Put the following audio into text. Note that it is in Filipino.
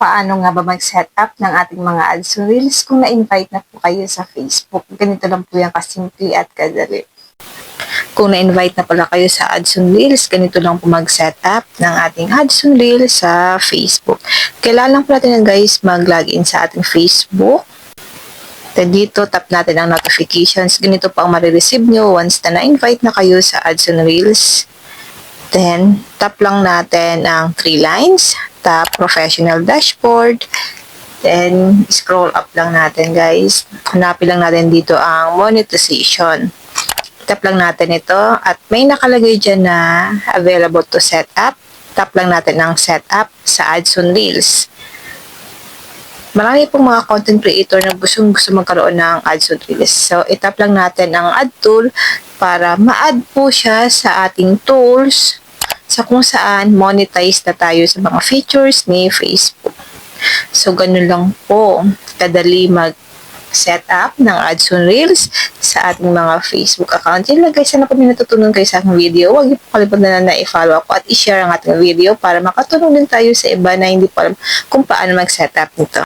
paano nga ba mag-setup ng ating mga ads on Reels kung na-invite na po kayo sa Facebook. Ganito lang po yan kasimple at kadali. Kung na-invite na pala kayo sa ads on Reels, ganito lang po mag-setup ng ating ads on Reels sa Facebook. Kailangan lang po natin guys mag-login sa ating Facebook. Then dito, tap natin ang notifications. Ganito po ang marireceive nyo once na na-invite na kayo sa ads on Reels. Then, tap lang natin ang 3 lines. Tap professional dashboard. Then, scroll up lang natin guys. Hanapin lang natin dito ang monetization. Tap lang natin ito at may nakalagay dyan na available to set up. Tap lang natin ang set up sa ads on Reels. Marami pong mga content creator na gusto magkaroon ng ads on Reels. So, itap lang natin ang add tool para ma-add po siya sa ating tools sa kung saan monetize na tayo sa mga features ni Facebook. So, ganun lang po kadali mag-set up ng ads on Reels sa ating mga Facebook account. Yan lang guys, sana po may natutunan kayo sa aking video. Huwag niyo po kalimutan na i-follow ako at i-share ang ating video para makatulong din tayo sa iba na hindi po alam kung paano mag-set up nito.